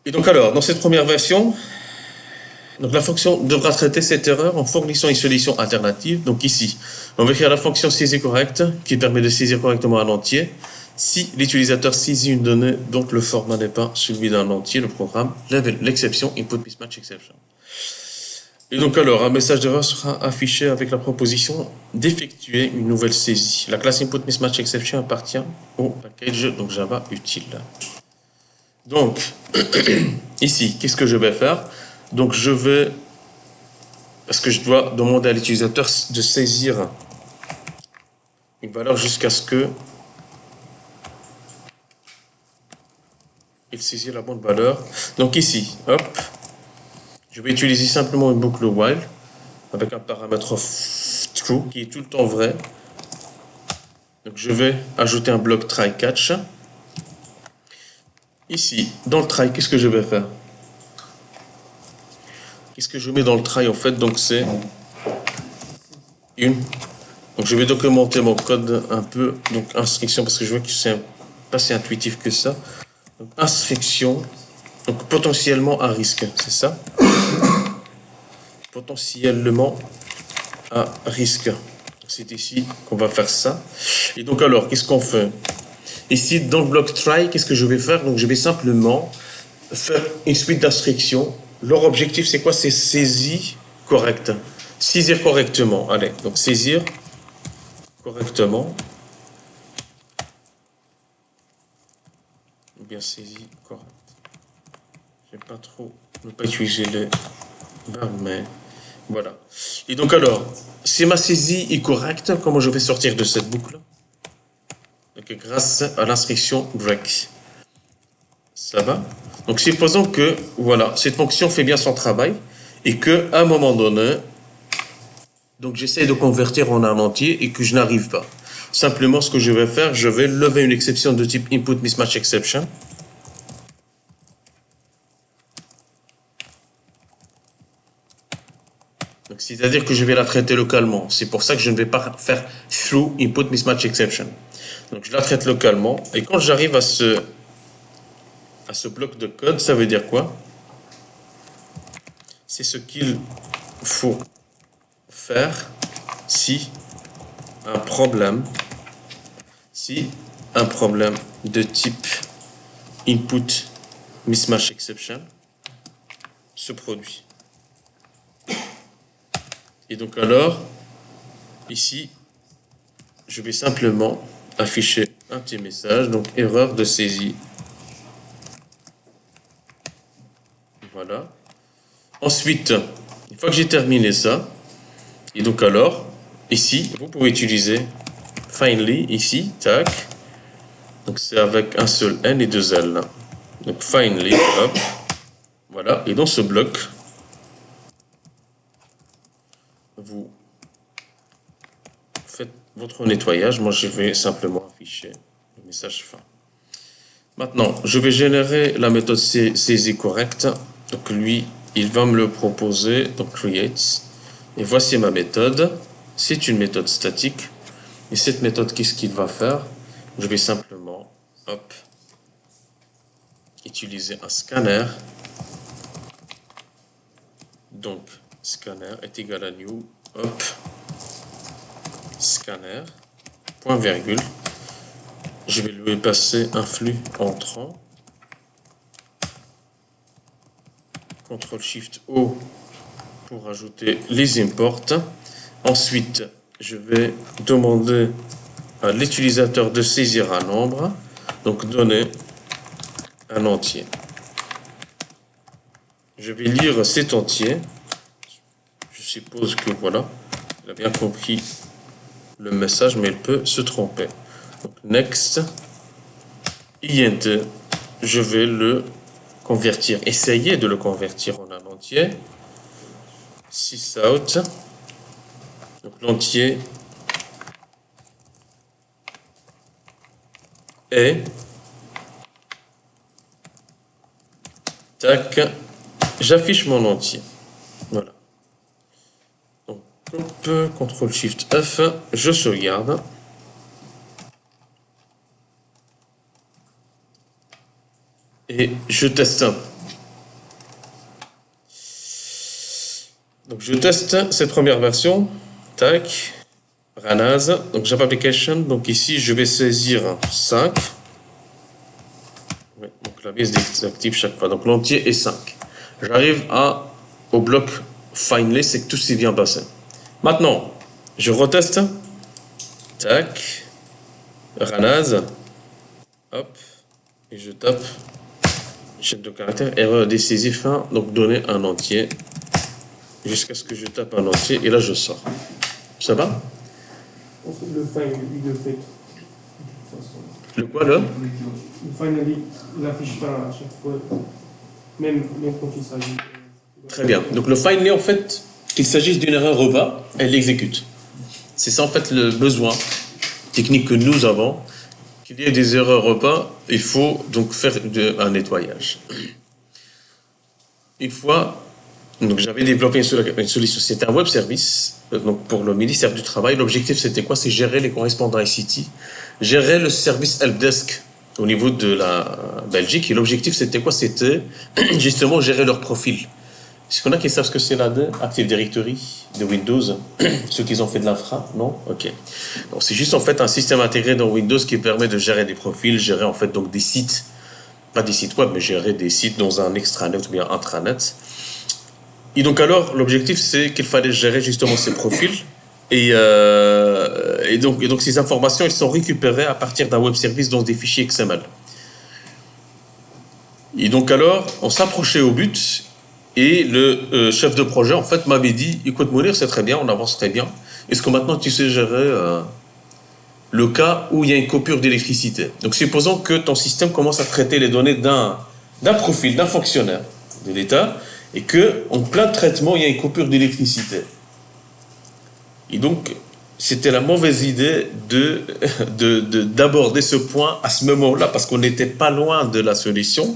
Et donc alors, dans cette première version, donc la fonction devra traiter cette erreur en fournissant une solution alternative. Donc ici, on va écrire la fonction saisie correcte qui permet de saisir correctement un entier. Si l'utilisateur saisit une donnée dont le format n'est pas celui d'un entier, le programme lève l'exception input mismatch exception. Et donc alors, un message d'erreur sera affiché avec la proposition d'effectuer une nouvelle saisie. La classe input mismatch exception appartient au package donc Java utile. Donc, ici, qu'est-ce que je vais faire? Donc, parce que je dois demander à l'utilisateur de saisir une valeur jusqu'à ce que il saisit la bonne valeur. Donc ici, hop, je vais utiliser simplement une boucle while avec un paramètre true qui est tout le temps vrai. Donc je vais ajouter un bloc try catch. Ici, dans le try, qu'est-ce que je vais faire? Qu'est-ce que je mets dans le try en fait? Donc c'est une. Donc je vais documenter mon code un peu. Donc instruction, parce que je vois que c'est pas si intuitif que ça. Donc instruction. Donc potentiellement à risque, c'est ça? Potentiellement à risque. C'est ici qu'on va faire ça. Et donc alors, qu'est-ce qu'on fait? Ici, dans le bloc try, qu'est-ce que je vais faire? Donc je vais simplement faire une suite d'instructions. Leur objectif, c'est quoi? C'est saisir correct. Saisir correctement. Allez, donc saisir correctement. Ou bien saisir correct. Je ne vais pas utiliser le verbe, mais voilà. Et donc alors, si ma saisie est correcte, comment je vais sortir de cette boucle? Donc grâce à l'instruction break. Ça va? Donc supposons que voilà, cette fonction fait bien son travail et que à un moment donné, donc j'essaie de convertir en un entier et que je n'arrive pas. Simplement, ce que je vais faire, je vais lever une exception de type input mismatch exception. Donc c'est-à-dire que je vais la traiter localement. C'est pour ça que je ne vais pas faire through input mismatch exception. Donc je la traite localement et quand j'arrive à ce bloc de code, ça veut dire quoi? C'est ce qu'il faut faire si un problème de type input mismatch exception se produit. Et donc alors, ici, je vais simplement afficher un petit message, donc erreur de saisie. Voilà. Ensuite, une fois que j'ai terminé ça, et donc alors, ici, vous pouvez utiliser finally, ici, tac. Donc c'est avec un seul N et deux L. Donc finally, hop. Voilà. Et dans ce bloc, vous faites votre nettoyage. Moi, je vais simplement afficher le message fin. Maintenant, je vais générer la méthode saisie correcte. Donc lui, il va me le proposer. Donc create. Et voici ma méthode. C'est une méthode statique. Et cette méthode, qu'est-ce qu'il va faire? Je vais simplement, hop, utiliser un scanner. Donc, scanner est égal à new, hop, scanner, point virgule. Je vais lui passer un flux entrant. CTRL-SHIFT-O pour ajouter les imports. Ensuite, je vais demander à l'utilisateur de saisir un nombre. Donc, donner un entier. Je vais lire cet entier. Je suppose que voilà, il a bien compris le message, mais il peut se tromper. Donc, next, int, je vais le convertir, essayer de le convertir en un entier. Sysout, donc l'entier est tac, j'affiche mon entier. Voilà. Donc, CTRL-SHIFT-F, je sauvegarde. et je teste. Donc je teste cette première version. Tac. Ranaz. Donc Java Application. Donc ici, je vais saisir 5. Oui, mon clavier se désactive chaque fois. Donc l'entier est 5. J'arrive au bloc finally, c'est que tout s'est bien passé. Maintenant, je reteste. Tac. Ranaz. Hop. Et je tape chaîne de caractère, erreur décisif 1, donc donner un entier. Jusqu'à ce que je tape un entier, et là je sors. Ça va? Le final, il le fait. Le quoi, là? Le final, il affiche pas à chaque fois, même quand il s'agit. Très bien. Donc le finally, en fait, qu'il s'agisse d'une erreur repas, elle l'exécute. C'est ça, en fait, le besoin technique que nous avons. Qu'il y ait des erreurs repas, il faut donc faire un nettoyage. Une fois, donc j'avais développé une solution, c'était un web service, donc pour le ministère du Travail. L'objectif, c'était quoi? C'est gérer les correspondants ICT, gérer le service helpdesk au niveau de la Belgique. Et l'objectif, c'était quoi? C'était justement gérer leur profil. Est-ce qu'on a qui savent ce que c'est l'AD, Active Directory de Windows? Ceux qui ont fait de l'infra, non? Ok. Donc c'est juste en fait un système intégré dans Windows qui permet de gérer des profils, gérer en fait donc des sites, pas des sites web, mais gérer des sites dans un extranet ou bien intranet. Et donc alors l'objectif c'est qu'il fallait gérer justement ces profils et donc ces informations elles sont récupérées à partir d'un web service dans des fichiers XML. Et donc alors on s'approchait au but. Et le chef de projet, en fait, m'avait dit, écoute Mounir, c'est très bien, on avance très bien. Est-ce que maintenant tu sais gérer le cas où il y a une coupure d'électricité? Donc supposons que ton système commence à traiter les données d'un profil, d'un fonctionnaire de l'État, et qu'en plein traitement, il y a une coupure d'électricité. Et donc, c'était la mauvaise idée d'aborder ce point à ce moment-là, parce qu'on n'était pas loin de la solution.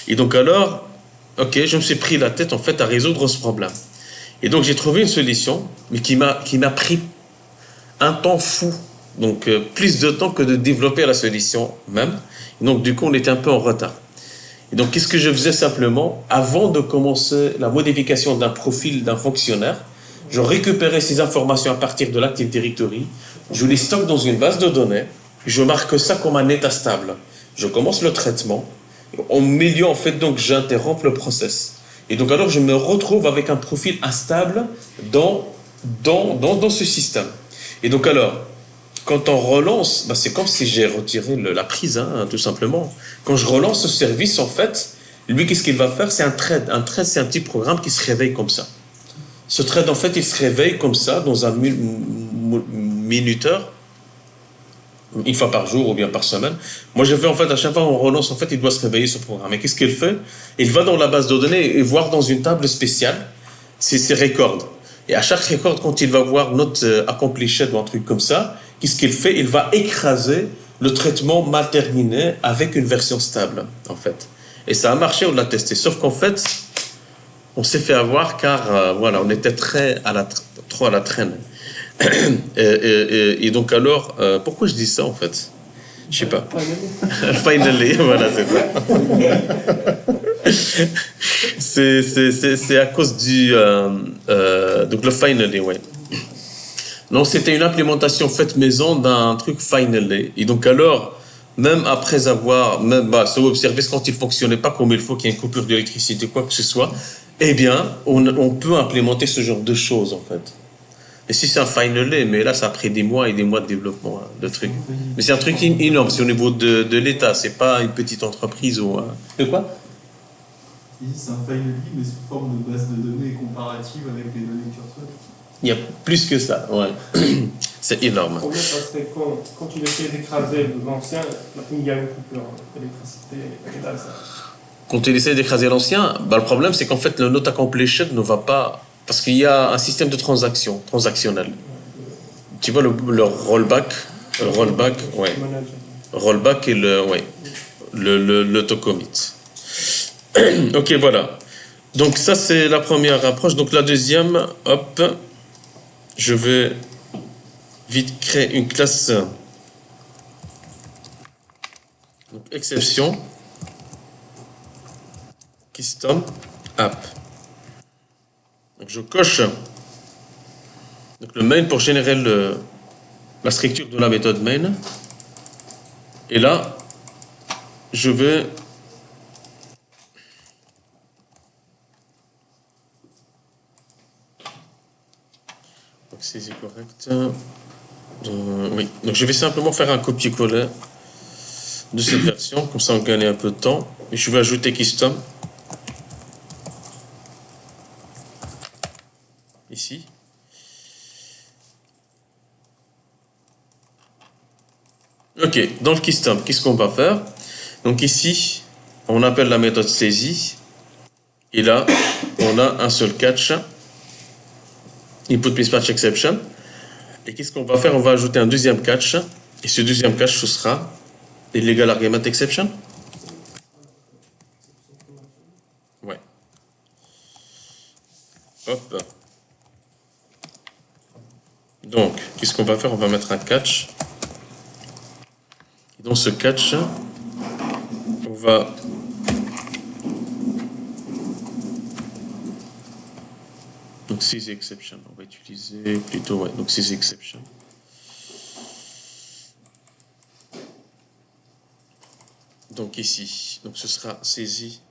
Et donc alors... Ok, je me suis pris la tête en fait à résoudre ce problème. Et donc j'ai trouvé une solution, mais qui m'a pris un temps fou. Donc plus de temps que de développer la solution même. Et donc du coup on était un peu en retard. Et donc qu'est-ce que je faisais simplement? Avant de commencer la modification d'un profil d'un fonctionnaire, je récupérais ces informations à partir de l'Active Directory, je les stocke dans une base de données, je marque ça comme un état stable. Je commence le traitement. Au milieu, en fait, donc, j'interromps le process. Et donc, alors, je me retrouve avec un profil instable dans ce système. Et donc, alors, quand on relance, c'est comme si j'ai retiré la prise, hein, tout simplement. Quand je relance ce service, en fait, lui, qu'est-ce qu'il va faire? C'est un thread. Un thread, c'est un petit programme qui se réveille comme ça. Ce thread, en fait, il se réveille comme ça, dans un minuteur, une fois par jour ou bien par semaine. Moi, je fais en fait, à chaque fois qu'on relance, en fait, il doit se réveiller ce programme. Et qu'est-ce qu'il fait? Il va dans la base de données et voir dans une table spéciale ses records. Et à chaque record, quand il va voir notre accomplished ou un truc comme ça, qu'est-ce qu'il fait? Il va écraser le traitement mal terminé avec une version stable, en fait. Et ça a marché, on l'a testé. Sauf qu'en fait, on s'est fait avoir car, voilà, on était trop à la traîne. Et donc alors, pourquoi je dis ça en fait? Je sais pas. Finally, voilà, c'est ça. C'est à cause du donc le finally, ouais. Non, c'était une implémentation faite maison d'un truc finally. Et donc alors, même après avoir, ce web service quand il fonctionnait pas comme il faut, qu'il y ait une coupure d'électricité, quoi que ce soit, eh bien, on peut implémenter ce genre de choses en fait. Et si c'est un finally, mais là, ça a pris des mois et des mois de développement, hein, de trucs. Mais c'est un truc énorme, c'est au niveau de l'État, c'est pas une petite entreprise ou... De quoi? C'est un finally, mais sous forme de base de données comparative avec les données que tu reçois. Il y a plus que ça, ouais. C'est énorme. Le problème, parce que quand tu essaies d'écraser l'ancien, il y a une coupure d'électricité. Quand tu essaies d'écraser l'ancien, le problème, c'est qu'en fait, le not accomplished ne va pas... Parce qu'il y a un système de transactionnel. Tu vois le rollback, ouais. Rollback et l'autocommit. Ok, voilà. Donc ça, c'est la première approche. Donc la deuxième, hop, je vais vite créer une classe donc, exception. custom app. Donc je coche donc le main pour générer la structure de la méthode main. Et là, je vais donc c'est correct. Oui, donc je vais simplement faire un copier-coller de cette version, comme ça on gagne un peu de temps. Et je vais ajouter custom ici. Ok, dans le custom, qu'est-ce qu'on va faire? Donc ici, on appelle la méthode saisie. Et là, on a un seul catch, input mismatch exception. Et qu'est-ce qu'on va faire? On va ajouter un deuxième catch. Et ce deuxième catch, ce sera illegal argument exception. Ouais. Hop. Donc, qu'est-ce qu'on va faire? On va mettre un catch. Et dans ce catch, on va donc seize exception. On va utiliser plutôt donc seize exception. Donc ici, donc ce sera saisie.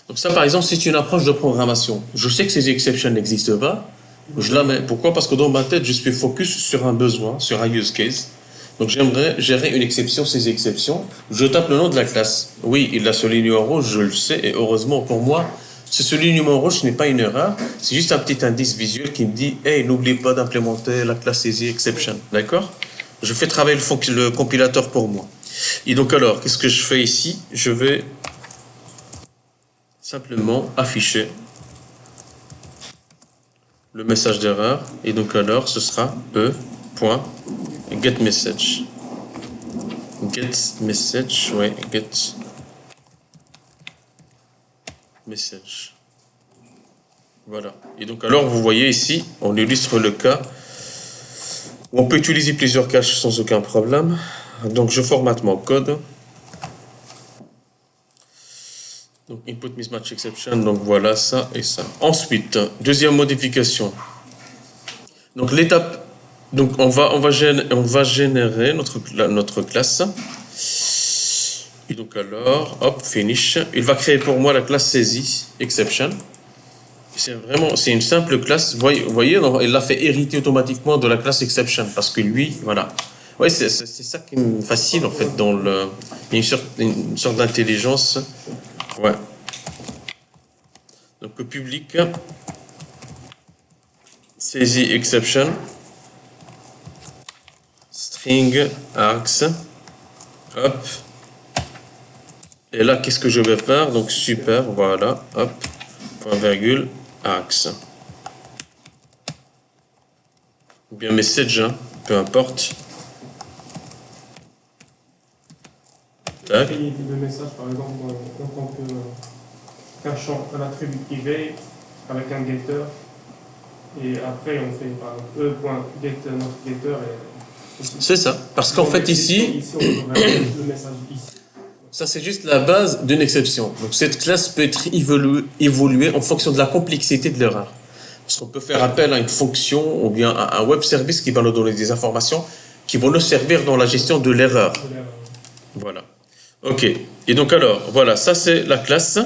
Donc ça, par exemple, c'est une approche de programmation. Je sais que ces exceptions n'existent pas. Je la mets. Pourquoi? Parce que dans ma tête, je suis focus sur un besoin, sur un use case. Donc j'aimerais gérer une exception, ces exceptions. Je tape le nom de la classe. Oui, il a souligné en rouge, je le sais, et heureusement pour moi, ce soulignement rouge ce n'est pas une erreur, c'est juste un petit indice visuel qui me dit « Hey, n'oublie pas d'implémenter la classe saisie exception. » D'accord? Je fais travailler le compilateur pour moi. Et donc alors, qu'est-ce que je fais ici? Je vais simplement afficher le message d'erreur. Et donc alors, ce sera e.getMessage. GetMessage, ouais, getMessage. Voilà. Et donc alors, vous voyez ici, on illustre le cas où on peut utiliser plusieurs caches sans aucun problème. Donc je formate mon code. Donc input mismatch exception, donc voilà ça et ça. Ensuite, deuxième modification. Donc l'étape, donc on va générer notre classe. Et donc alors, hop, finish. Il va créer pour moi la classe saisie exception. C'est une simple classe. Vous voyez, il l'a fait hériter automatiquement de la classe exception parce que lui, voilà. Oui, c'est ça qui me fascine en fait dans le. Il y a une sorte d'intelligence. Ouais. Donc le public saisie exception string args. Hop. Et là, qu'est-ce que je vais faire? Donc super, voilà. Hop. Point virgule args. Ou bien message, hein, peu importe. Tac. Il y a le message, par exemple, en tant qu'un champ, un attribut privé avec un getter. Et après, on fait par e.get notre getter. C'est ça. Parce qu'en fait, ici, on va le message ici. Ça, c'est juste la base d'une exception. Donc, cette classe peut être évoluée en fonction de la complexité de l'erreur. Parce qu'on peut faire appel à une fonction ou bien à un web service qui va nous donner des informations qui vont nous servir dans la gestion de l'erreur. Voilà. OK. Et donc, alors, voilà, ça, c'est la classe.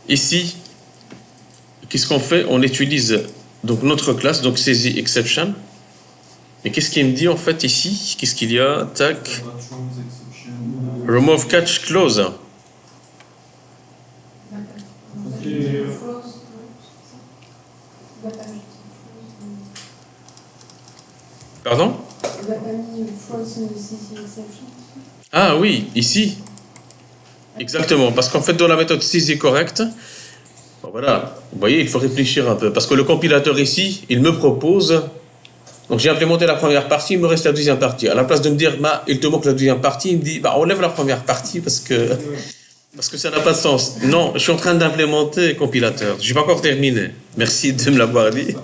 Ici, qu'est-ce qu'on fait? On utilise donc notre classe, donc saisie exception. Et qu'est-ce qu'il me dit en fait ici? Qu'est-ce qu'il y a? Tac. Remove catch clause. Pardon? Ah oui, ici. Exactement. Parce qu'en fait, dans la méthode saisie correcte, bon, voilà, vous voyez, il faut réfléchir un peu. Parce que le compilateur ici, il me propose. Donc j'ai implémenté la première partie, il me reste la deuxième partie. À la place de me dire, il te manque la deuxième partie, il me dit, enlève la première partie parce que ça n'a pas de sens. Non, je suis en train d'implémenter le compilateur. Je n'ai pas encore terminé. Merci de me l'avoir dit.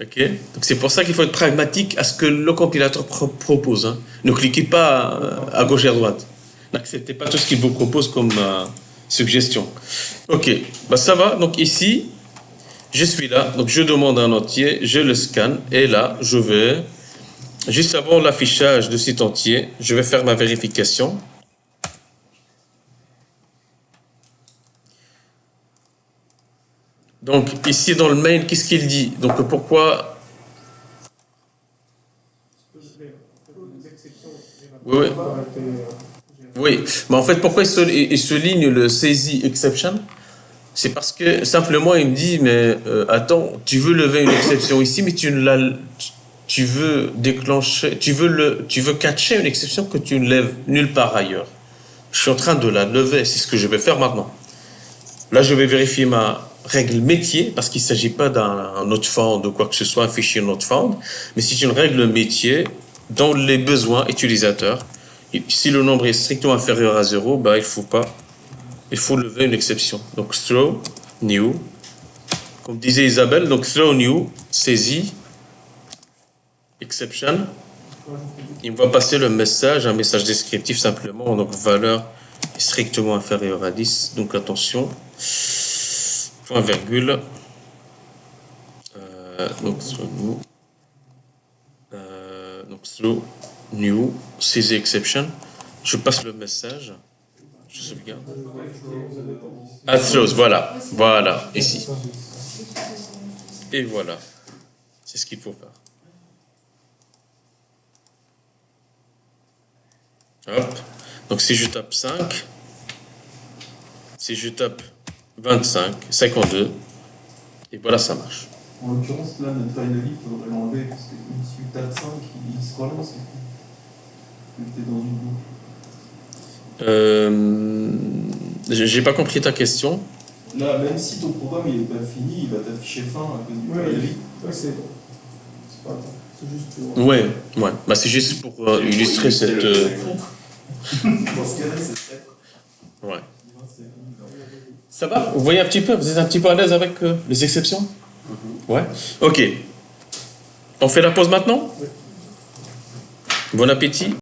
Ok. Donc c'est pour ça qu'il faut être pragmatique à ce que le compilateur propose. Hein. Ne cliquez pas à gauche et à droite. N'acceptez pas tout ce qu'il vous propose comme suggestion. Ok, bah ça va. Donc ici, je suis là. Donc je demande un entier, je le scanne et là, je vais, juste avant l'affichage de cet entier, je vais faire ma vérification. Donc ici dans le mail, qu'est-ce qu'il dit? Donc pourquoi? Oui, oui. Oui, mais en fait, pourquoi il souligne le saisie exception? C'est parce que simplement il me dit, mais attends, tu veux lever une exception ici, mais tu veux déclencher, tu veux catcher une exception que tu ne lèves nulle part ailleurs. Je suis en train de la lever, c'est ce que je vais faire maintenant. Là, je vais vérifier ma règle métier, parce qu'il ne s'agit pas d'un not found ou quoi que ce soit, un fichier not found, mais c'est une règle métier dans les besoins utilisateurs. Si le nombre est strictement inférieur à 0, bah, il faut lever une exception. Donc, throw new, comme disait Isabelle, donc throw new, saisie, exception. Il me va passer le message, un message descriptif simplement, donc valeur est strictement inférieure à 10, donc attention, point virgule, donc throw new, saisie exception, je passe le message. Je sauvegarde. Throws, voilà, ici. Et voilà, c'est ce qu'il faut faire. Hop, donc si je tape 5, si je tape 25, 52, et voilà, ça marche. En l'occurrence, là, notre finally, il faudrait l'enlever, parce que si tu tapes 5, il se relance. Il était dans une boucle. J'ai pas compris ta question. Là, même si ton programme il n'est pas fini, il va t'afficher fin à cause du finally. Ouais, c'est pas grave. C'est juste pour... Ouais. Bah, c'est juste pour illustrer cette. Dans ce cas-là, c'est peut-être. Ouais. Ça va? Vous voyez un petit peu? Vous êtes un petit peu à l'aise avec les exceptions? Ouais. Ok. On fait la pause maintenant? Oui. Bon appétit.